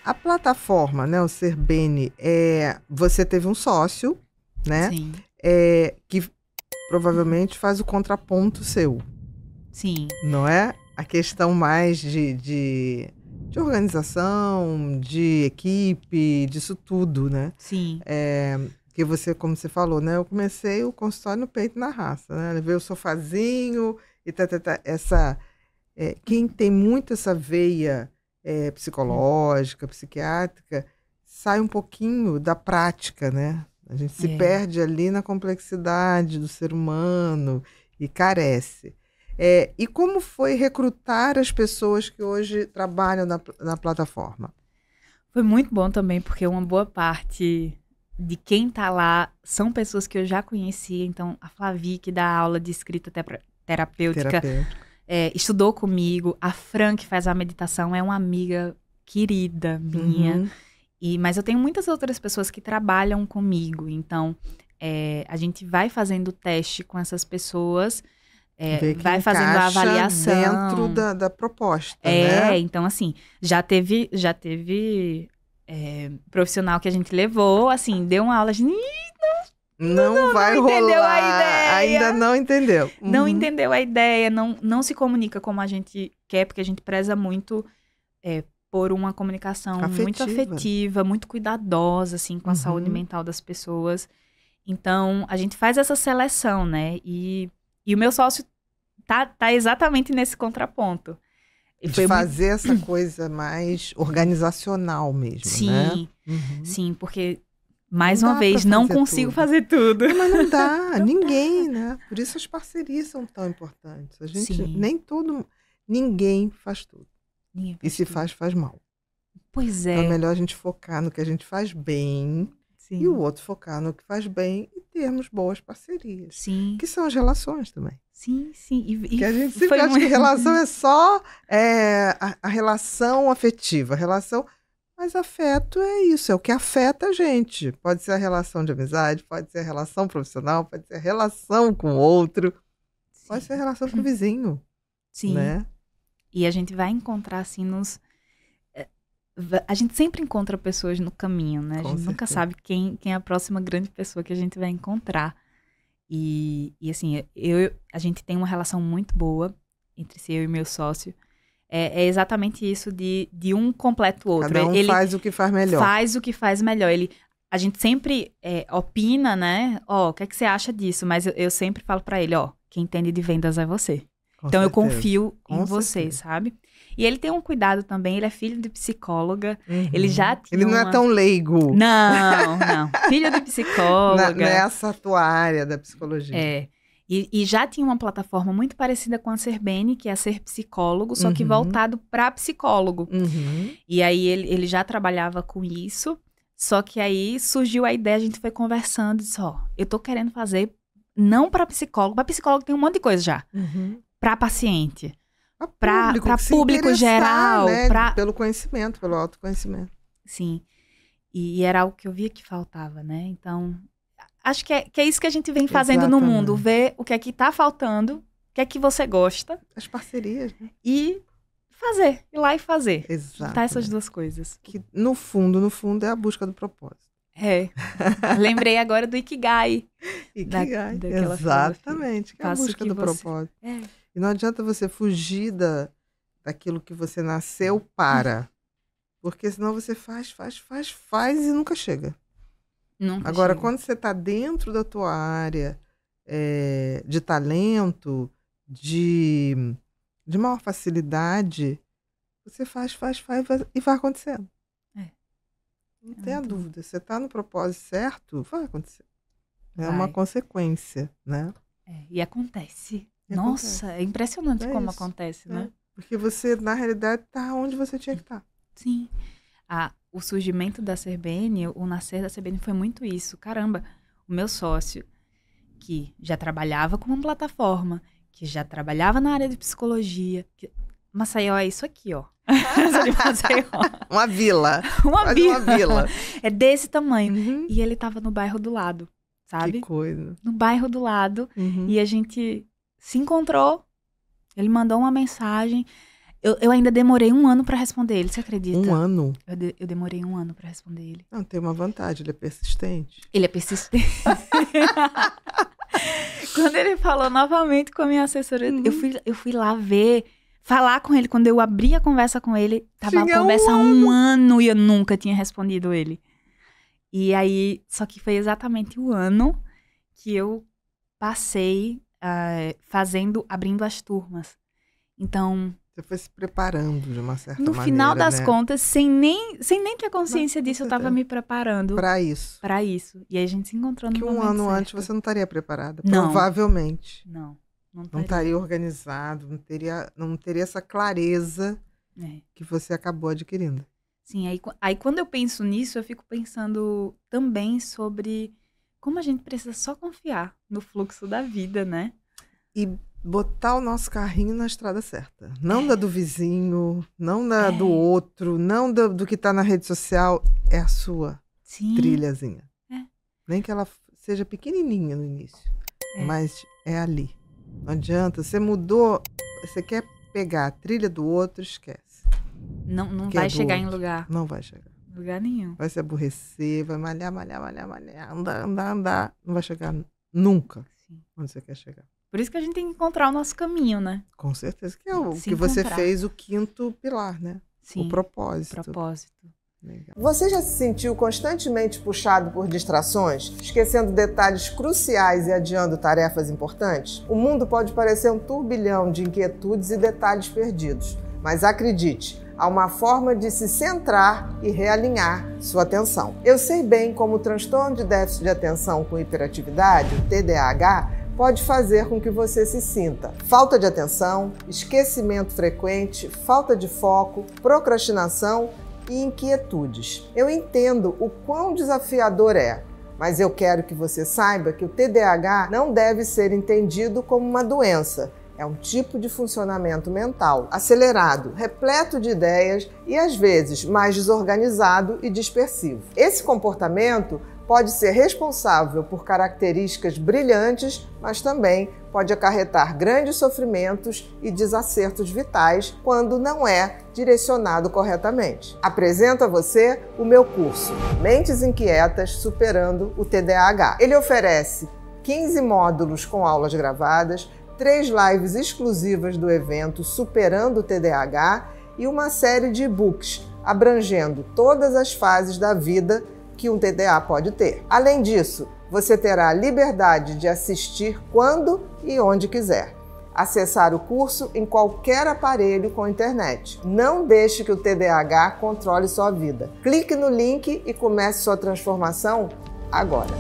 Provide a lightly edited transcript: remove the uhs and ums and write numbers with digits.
A plataforma, né, o Serbene, você teve um sócio, né? Sim. Que provavelmente faz o contraponto seu, Sim. não é? A questão mais de organização, de equipe, disso tudo, né? Sim. Que você, como você falou, né? Eu comecei o consultório no peito na raça, né? Levei o sofazinho e quem tem muito essa veia psicológica, psiquiátrica, sai um pouquinho da prática, né? A gente se perde ali na complexidade do ser humano e carece. E como foi recrutar as pessoas que hoje trabalham na plataforma? Foi muito bom também, porque uma boa parte de quem tá lá são pessoas que eu já conhecia. Então, a Flavi, que dá aula de escrita terapêutica, estudou comigo. A Fran, que faz a meditação, é uma amiga querida minha. Uhum. Mas eu tenho muitas outras pessoas que trabalham comigo. Então, a gente vai fazendo teste com essas pessoas, vai fazendo a avaliação. Dentro da proposta, né? Então, assim, já teve profissional que a gente levou, assim, deu uma aula, a gente não vai rolar. Entendeu a ideia. Ainda não entendeu. Não entendeu a ideia, não se comunica como a gente quer, porque a gente preza muito por uma comunicação muito afetiva, muito cuidadosa, assim, com a saúde mental das pessoas. Então, a gente faz essa seleção, né? E o meu sócio tá exatamente nesse contraponto. De fazer essa coisa mais organizacional mesmo, sim, né? Sim, porque, mais uma vez, não consigo fazer tudo. Mas não dá, ninguém, né? Por isso as parcerias são tão importantes. A gente, ninguém faz tudo. E se faz mal. Pois é. Então é melhor a gente focar no que a gente faz bem e o outro focar no que faz bem e termos boas parcerias. Sim. Que são as relações também. Sim. Que a gente sempre acha que relação é só a relação afetiva. Mas afeto é isso, é o que afeta a gente. Pode ser a relação de amizade, pode ser a relação profissional, pode ser a relação com o outro, pode ser a relação com o vizinho. Sim. Né? E a gente vai encontrar, assim, a gente sempre encontra pessoas no caminho, né? A gente nunca sabe quem é a próxima grande pessoa que a gente vai encontrar. E assim, a gente tem uma relação muito boa entre eu e meu sócio. É exatamente isso de um completa o outro. Cada um faz o que faz melhor. Faz o que faz melhor. A gente sempre opina, né? O que é que você acha disso? Mas eu sempre falo pra ele, quem entende de vendas é você. Então eu confio em você, sabe? E ele tem um cuidado também, ele é filho de psicóloga, ele já tinha Ele não é tão leigo. Não. Filho de psicóloga. Nessa tua área da psicologia. E já tinha uma plataforma muito parecida com a Serbene, que é Ser Psicólogo, só que voltado para psicólogo. E aí ele já trabalhava com isso, só que aí surgiu a ideia, a gente foi conversando, disse, eu tô querendo fazer não para psicólogo tem um monte de coisa já. Para paciente. Para público geral. Né? Pelo conhecimento, pelo autoconhecimento. Sim. E era algo que eu via que faltava, né? Então, acho que é isso que a gente vem fazendo no mundo. Ver o que é que tá faltando, o que é que você gosta. As parcerias, né? E ir lá e fazer. Exato. Juntar essas duas coisas. Que no fundo, é a busca do propósito. Lembrei agora do Ikigai. Ikigai, exatamente. Que é a busca do propósito. E não adianta você fugir daquilo que você nasceu para. Porque senão você faz e nunca chega. Agora, quando você está dentro da tua área de talento, de maior facilidade, você faz e vai acontecendo. Não tenha dúvida. Você está no propósito certo, vai acontecer. É uma consequência, né? E acontece. Nossa, é impressionante como acontece, né? Porque você, na realidade, está onde você tinha que estar. Sim. O surgimento da Serbene, o nascer da Serbene foi muito isso. Caramba, o meu sócio, que já trabalhava com uma plataforma, que já trabalhava na área de psicologia. Maceió é isso aqui, ó. Uma vila. Uma vila. É desse tamanho. E ele tava no bairro do lado, sabe? Que coisa. No bairro do lado. E a gente se encontrou. Ele mandou uma mensagem. Eu ainda demorei 1 ano pra responder ele, você acredita? 1 ano? Eu demorei 1 ano pra responder ele. Não, tem uma vantagem, ele é persistente. Ele é persistente. Quando ele falou novamente com a minha assessora, eu fui lá falar com ele. Quando eu abri a conversa com ele, tava a conversa há 1 ano e eu nunca tinha respondido ele. E aí, só que foi exatamente o ano que eu passei abrindo as turmas. Então... Você foi se preparando de uma certa maneira, no final das contas, sem nem ter consciência disso, eu tava me preparando. Pra isso. Pra isso. E aí a gente se encontrou no momento Que 1 ano certo. antes você não estaria preparada. Não. Provavelmente. Não estaria organizado, não teria essa clareza que você acabou adquirindo. Sim, aí quando eu penso nisso, eu fico pensando também sobre como a gente precisa só confiar no fluxo da vida, né? E botar o nosso carrinho na estrada certa. Não da do vizinho, não da do outro, não do que tá na rede social. É a sua trilhazinha. Nem que ela seja pequenininha no início, mas é ali. Não adianta, você mudou, você quer pegar a trilha do outro, esquece. Não vai chegar em lugar. Não vai chegar. Lugar nenhum. Vai se aborrecer, vai malhar, andar. Não vai chegar nunca onde você quer chegar. Por isso que a gente tem que encontrar o nosso caminho, né? Com certeza, que é o que você fez, o 5º pilar, né? Sim, o propósito. Legal. Você já se sentiu constantemente puxado por distrações, esquecendo detalhes cruciais e adiando tarefas importantes? O mundo pode parecer um turbilhão de inquietudes e detalhes perdidos, mas acredite, há uma forma de se centrar e realinhar sua atenção. Eu sei bem como o transtorno de déficit de atenção com hiperatividade, o TDAH, pode fazer com que você se sinta falta de atenção, esquecimento frequente, falta de foco, procrastinação e inquietudes. Eu entendo o quão desafiador é, mas eu quero que você saiba que o TDAH não deve ser entendido como uma doença. É um tipo de funcionamento mental acelerado, repleto de ideias e, às vezes, mais desorganizado e dispersivo. Esse comportamento pode ser responsável por características brilhantes, mas também pode acarretar grandes sofrimentos e desacertos vitais quando não é direcionado corretamente. Apresento a você o meu curso Mentes Inquietas Superando o TDAH. Ele oferece 15 módulos com aulas gravadas, 3 lives exclusivas do evento Superando o TDAH e uma série de e-books abrangendo todas as fases da vida que um TDA pode ter. Além disso, você terá a liberdade de assistir quando e onde quiser. Acessar o curso em qualquer aparelho com internet. Não deixe que o TDAH controle sua vida. Clique no link e comece sua transformação agora.